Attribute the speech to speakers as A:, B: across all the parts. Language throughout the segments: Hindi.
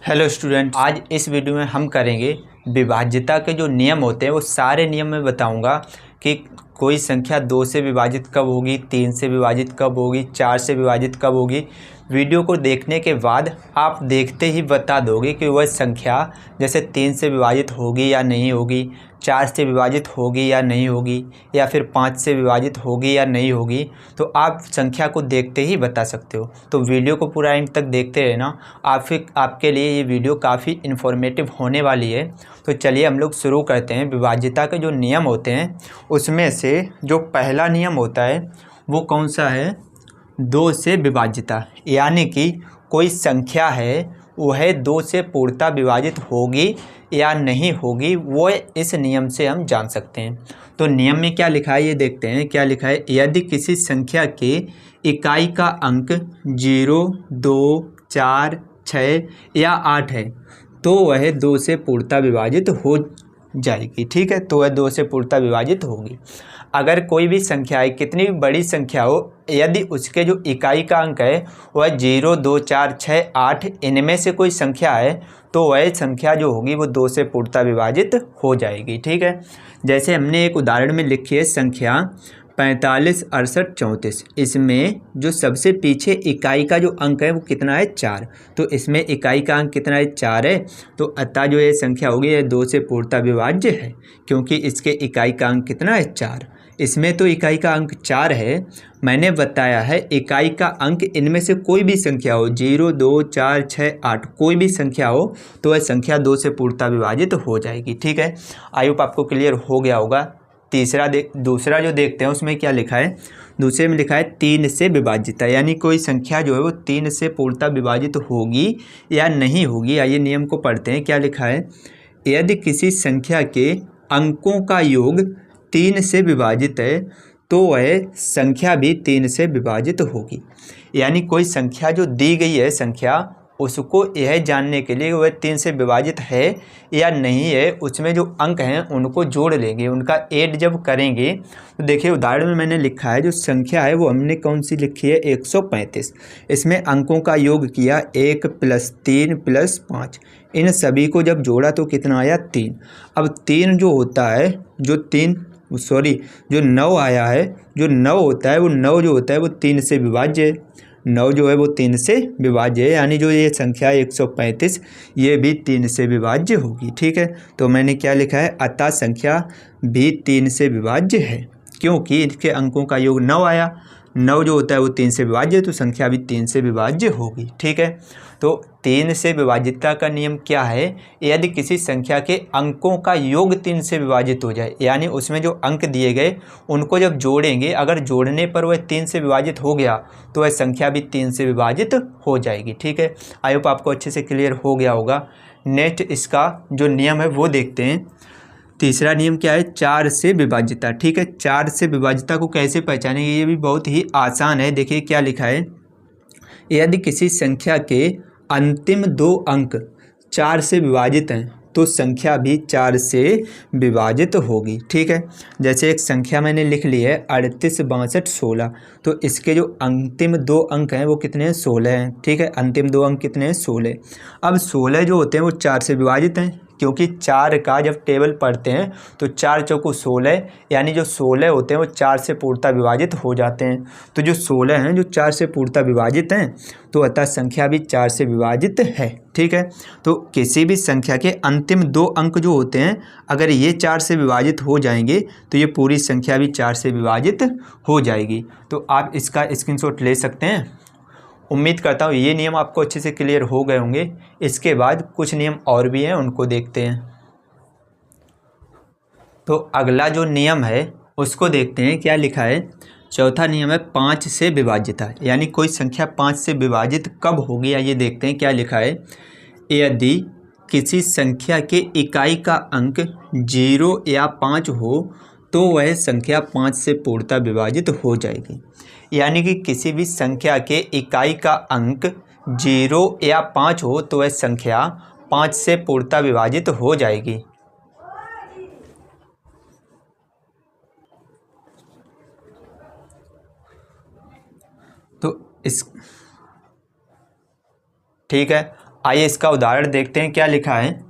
A: हेलो स्टूडेंट, आज इस वीडियो में हम करेंगे विभाज्यता के जो नियम होते हैं वो सारे नियम मैं बताऊंगा कि कोई संख्या 2 से विभाजित कब होगी, 3 से विभाजित कब होगी, 4 से विभाजित कब होगी। वीडियो को देखने के बाद आप देखते ही बता दोगे कि वह संख्या जैसे 3 से विभाजित होगी या नहीं होगी, 4 से विभाजित होगी या नहीं होगी, या फिर 5 से विभाजित होगी या नहीं होगी। तो आप संख्या को देखते ही बता सकते हो। तो वीडियो को पूरा एंड तक देखते रहना, आपके लिए ये वीडियो काफ़ी इन्फॉर्मेटिव होने वाली है। तो चलिए हम लोग शुरू करते हैं। विभाज्यता के जो नियम होते हैं उसमें से जो पहला नियम होता है वो कौन सा है? 2 से विभाज्यता, यानी कि कोई संख्या है वह 2 से पूर्णतः विभाजित होगी या नहीं होगी, वो इस नियम से हम जान सकते हैं। तो नियम में क्या लिखा है ये देखते हैं। क्या लिखा है? यदि किसी संख्या के इकाई का अंक 0, 2, 4, 6 या 8 है तो वह 2 से पूर्णतः विभाजित हो जाएगी। ठीक है, तो वह 2 से पूर्णतः विभाजित होगी। अगर कोई भी संख्या है, कितनी भी बड़ी संख्या हो, यदि उसके जो इकाई का अंक है वह 0, 2, 4, 6, 8 इनमें से कोई संख्या है तो वह संख्या जो होगी वो 2 से पूर्णतः विभाजित हो जाएगी। ठीक है, जैसे हमने एक उदाहरण में लिखी है संख्या 45, 68, 34। इसमें जो सबसे पीछे इकाई का जो अंक है वो कितना है? 4। तो इसमें इकाई का अंक कितना है? 4 है। तो अतः जो ये संख्या होगी ये 2 से पूर्णतः विभाज्य है, क्योंकि इसके इकाई का अंक कितना है? 4। इसमें तो इकाई का अंक 4 है। मैंने बताया है इकाई का अंक इनमें से कोई भी संख्या हो, 0, 2, 4, 6, 8 कोई भी संख्या हो तो वह संख्या 2 से पूर्णतः विभाजित हो जाएगी। ठीक है, आई होप आपको क्लियर हो गया होगा। दूसरा जो देखते हैं उसमें क्या लिखा है? दूसरे में लिखा है 3 से विभाज्यता, यानी कोई संख्या जो है वो 3 से पूर्णतः विभाजित होगी या नहीं होगी। आइए नियम को पढ़ते हैं। क्या लिखा है? यदि किसी संख्या के अंकों का योग 3 से विभाजित है तो वह संख्या भी 3 से विभाजित होगी। यानी कोई संख्या जो दी गई है संख्या, उसको यह जानने के लिए वह 3 से विभाजित है या नहीं है, उसमें जो अंक हैं उनको जोड़ लेंगे, उनका ऐड जब करेंगे। तो देखिए उदाहरण में मैंने लिखा है जो संख्या है वो हमने कौन सी लिखी है? 135। इसमें अंकों का योग किया 1 + 3 + 5। इन सभी को जब जोड़ा तो कितना आया? 3। अब 3 जो होता है, जो 9 आया है, जो 9 होता है वो 9 जो होता है वो 3 से विभाज्य है। 9 जो है वो 3 से विभाज्य है, यानी जो ये संख्या है 135 ये भी 3 से विभाज्य होगी। ठीक है, तो मैंने क्या लिखा है? अतः संख्या भी 3 से विभाज्य है, क्योंकि इसके अंकों का योग 9 आया। 9 जो होता है वो 3 से विभाज्य है, तो संख्या भी 3 से विभाज्य होगी। ठीक है, तो 3 से विभाज्यता का नियम क्या है? यदि किसी संख्या के अंकों का योग 3 से विभाजित हो जाए, यानी उसमें जो अंक दिए गए उनको जब जोड़ेंगे, अगर जोड़ने पर वह 3 से विभाजित हो गया तो वह संख्या भी 3 से विभाजित हो जाएगी। ठीक है, आई होप आपको अच्छे से क्लियर हो गया होगा। नेक्स्ट इसका जो नियम है वो देखते हैं। तीसरा नियम क्या है? 4 से विभाज्यता। ठीक है, 4 से विभाज्यता को कैसे पहचानेंगे? ये भी बहुत ही आसान है। देखिए क्या लिखा है? यदि किसी संख्या के अंतिम 2 अंक 4 से विभाजित हैं तो संख्या भी 4 से विभाजित होगी। ठीक है, जैसे एक संख्या मैंने लिख ली है 38, 62, 16। तो इसके जो अंतिम 2 अंक हैं वो कितने हैं? 16 हैं। ठीक है, अंतिम 2 अंक कितने हैं? 16। अब 16 जो होते हैं वो 4 से विभाजित हैं, क्योंकि 4 का जब टेबल पढ़ते हैं तो 4 चौको 16, यानी जो 16 होते हैं वो 4 से पूर्णतः विभाजित हो जाते हैं। तो जो 16 हैं जो 4 से पूर्णतः विभाजित हैं, तो अतः संख्या भी 4 से विभाजित है। ठीक है, तो किसी भी संख्या के अंतिम 2 अंक जो होते हैं अगर ये 4 से विभाजित हो जाएंगे तो ये पूरी संख्या भी 4 से विभाजित हो जाएगी। तो आप इसका स्क्रीनशॉट ले सकते हैं। उम्मीद करता हूँ ये नियम आपको अच्छे से क्लियर हो गए होंगे। इसके बाद कुछ नियम और भी हैं, उनको देखते हैं। तो अगला जो नियम है उसको देखते हैं। क्या लिखा है? चौथा नियम है 5 से विभाज्यता, यानी कोई संख्या 5 से विभाजित कब होगी, आइए देखते हैं। क्या लिखा है? यदि किसी संख्या के इकाई का अंक 0 या 5 हो तो वह संख्या 5 से पूर्णतः विभाजित हो जाएगी। यानी कि किसी भी संख्या के इकाई का अंक 0 या 5 हो तो वह संख्या 5 से पूर्णतः विभाजित हो जाएगी। तो इस ठीक है, आइए इसका उदाहरण देखते हैं। क्या लिखा है,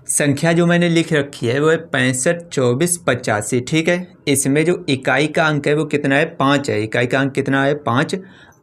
A: संख्या जो मैंने लिख रखी है वो है 65, 24, 85। ठीक है, इसमें जो इकाई का अंक है वो कितना है, 5 है। इकाई का अंक कितना है, 5।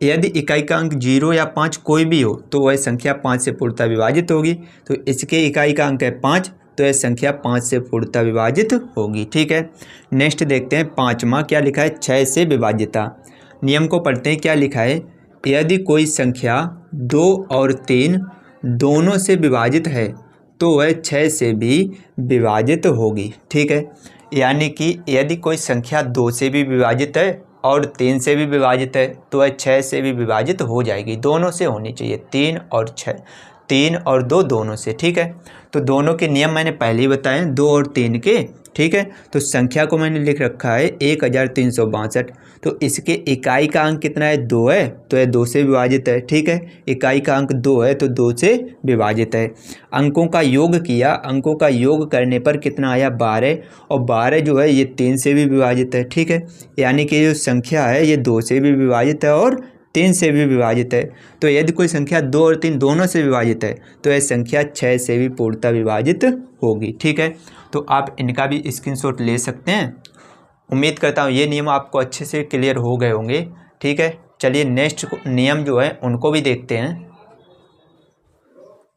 A: यदि इकाई का अंक 0 या 5 कोई भी हो तो वह संख्या 5 से पूर्णतः विभाजित होगी। तो इसके इकाई का अंक है 5, तो यह संख्या 5 से पूर्णतः विभाजित होगी। ठीक है, नेक्स्ट देखते हैं 5वां। क्या लिखा है, 6 से विभाज्यता। नियम को पढ़ते हैं। क्या लिखा है, यदि कोई संख्या 2 और 3 दोनों से विभाजित है तो वह 6 से भी विभाजित होगी। ठीक है, यानी कि यदि कोई संख्या 2 से भी विभाजित है और 3 से भी विभाजित है तो वह 6 से भी विभाजित हो जाएगी। दोनों से होनी चाहिए, 3 और 6, 3 और 2 दोनों से। ठीक है, तो दोनों के नियम मैंने पहले ही बताए, 2 और 3 के। ठीक है, तो संख्या को मैंने लिख रखा है 1362। तो इसके इकाई का अंक कितना है, 2 है, तो यह 2 से विभाजित है। ठीक है, इकाई का अंक 2 है तो 2 से विभाजित है। अंकों का योग किया, अंकों का योग करने पर कितना आया, 12, और 12 जो है ये 3 से भी विभाजित है। ठीक है, यानी कि जो संख्या है ये 2 से भी विभाजित है और 3 से भी विभाजित है। तो यदि कोई संख्या 2 और 3 दोनों से विभाजित है तो यह संख्या 6 से भी पूर्णतः विभाजित होगी। ठीक है, तो आप इनका भी स्क्रीनशॉट ले सकते हैं। उम्मीद करता हूँ ये नियम आपको अच्छे से क्लियर हो गए होंगे। ठीक है, चलिए नेक्स्ट नियम जो है उनको भी देखते हैं।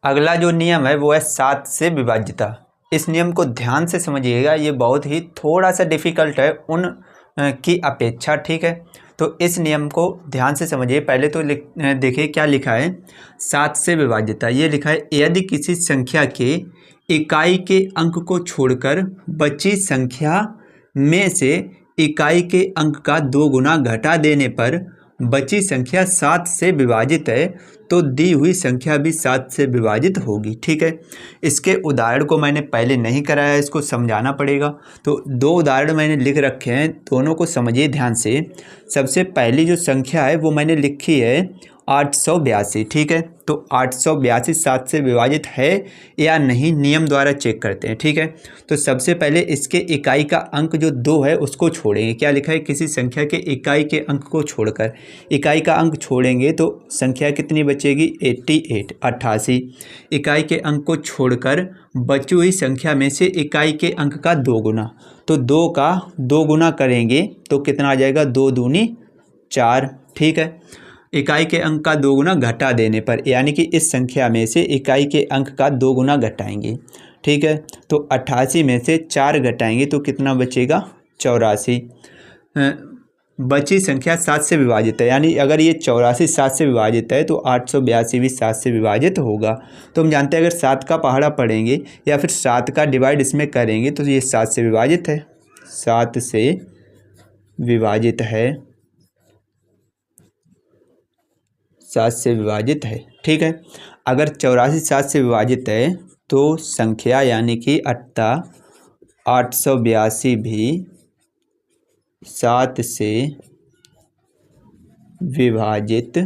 A: अगला जो नियम है वो है 7 से विभाज्यता। इस नियम को ध्यान से समझिएगा, ये बहुत ही थोड़ा सा डिफ़िकल्ट है उन की अपेक्षा। ठीक है, तो इस नियम को ध्यान से समझिए। पहले तो देखिए क्या लिखा है, 7 से विभाज्यता। ये लिखा है, यदि किसी संख्या के इकाई के अंक को छोड़कर बची संख्या में से इकाई के अंक का 2 गुना घटा देने पर बची संख्या 7 से विभाजित है तो दी हुई संख्या भी 7 से विभाजित होगी। ठीक है, इसके उदाहरण को मैंने पहले नहीं कराया, इसको समझाना पड़ेगा। तो 2 उदाहरण मैंने लिख रखे हैं, दोनों को समझिए ध्यान से। सबसे पहली जो संख्या है वो मैंने लिखी है 882। ठीक है, तो 882 7 से विभाजित है या नहीं, नियम द्वारा चेक करते हैं। ठीक है, तो सबसे पहले इसके इकाई का अंक जो 2 है उसको छोड़ेंगे। क्या लिखा है, किसी संख्या के इकाई के अंक को छोड़कर, इकाई का अंक छोड़ेंगे तो संख्या कितनी बचेगी, 88। इकाई के अंक को छोड़कर बची हुई संख्या में से इकाई के अंक का 2 गुना, तो 2 का 2 गुना करेंगे तो कितना आ जाएगा, 2 दूनी 4। ठीक है, इकाई के अंक का 2 गुना घटा देने पर, यानी कि इस संख्या में से इकाई के अंक का 2 गुना घटाएंगे। ठीक है, तो 88 में से 4 घटाएंगे तो कितना बचेगा, 84। बची संख्या 7 से विभाजित है, यानी अगर ये 84 7 से विभाजित है तो 882 भी 7 से विभाजित होगा। तो हम जानते हैं अगर 7 का पहाड़ा पढ़ेंगे या फिर 7 का डिवाइड इसमें करेंगे तो ये 7 से विभाजित है, 7 से विभाजित है, 7 से विभाजित है। ठीक है, अगर 84 7 से विभाजित है तो संख्या यानी कि 882 भी 7 से विभाजित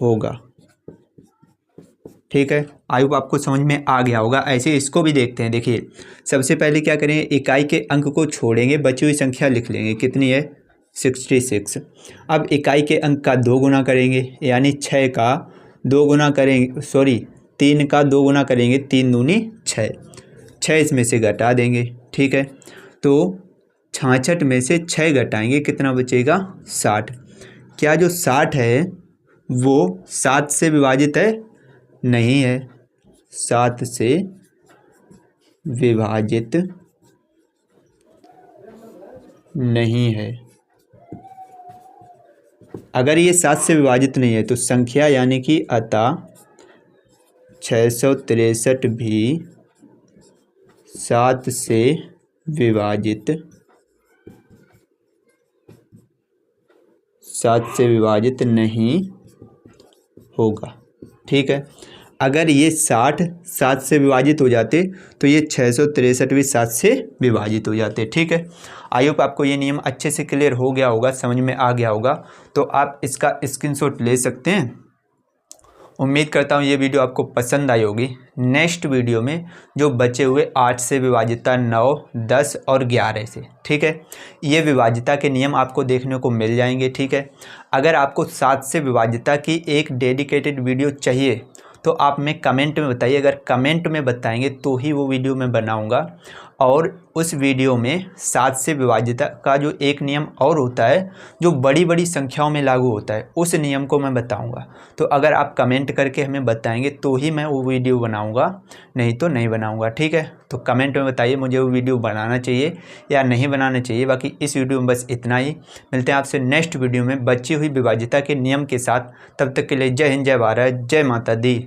A: होगा। ठीक है, आई होप आपको समझ में आ गया होगा। ऐसे इसको भी देखते हैं। देखिए सबसे पहले क्या करेंगे, इकाई के अंक को छोड़ेंगे, बची हुई संख्या लिख लेंगे, कितनी है, 66। अब इकाई के अंक का 2 गुना करेंगे, यानी 6 का 2 गुना करेंगे, 3 का 2 गुना करेंगे, 3 दूनी 6, 6 इसमें से घटा देंगे। ठीक है, तो 66 में से 6 घटाएंगे, कितना बचेगा, 60। क्या जो 60 है वो 7 से विभाजित है, नहीं है, 7 से विभाजित नहीं है। अगर ये 7 से विभाजित नहीं है तो संख्या यानी कि अतः 663 भी 7 से विभाजित नहीं होगा। ठीक है, अगर ये 60 7 से विभाजित हो जाते तो ये 663 भी 7 से विभाजित हो जाते। ठीक है, आई होप आपको ये नियम अच्छे से क्लियर हो गया होगा, समझ में आ गया होगा। तो आप इसका स्क्रीनशॉट ले सकते हैं उम्मीद करता हूँ ये वीडियो आपको पसंद आई होगी। नेक्स्ट वीडियो में जो बचे हुए 8 से विभाज्यता 9, 10 और 11 से, ठीक है, ये विभाज्यता के नियम आपको देखने को मिल जाएंगे। ठीक है, अगर आपको 7 से विभाज्यता की एक डेडिकेटेड वीडियो चाहिए तो आप में कमेंट में बताइए। अगर कमेंट में बताएंगे तो ही वो वीडियो मैं बनाऊंगा। और उस वीडियो में 7 से विभाज्यता का जो एक नियम और होता है जो बड़ी बड़ी संख्याओं में लागू होता है, उस नियम को मैं बताऊंगा। तो अगर आप कमेंट करके हमें बताएंगे तो ही मैं वो वीडियो बनाऊंगा, नहीं तो नहीं बनाऊंगा। ठीक है, तो कमेंट में बताइए मुझे वो वीडियो बनाना चाहिए या नहीं बनाना चाहिए। बाकी इस वीडियो में बस इतना ही। मिलते हैं आपसे नेक्स्ट वीडियो में बची हुई विभाज्यता के नियम के साथ। तब तक के लिए जय हिंद, जय भारत, जय माता दी।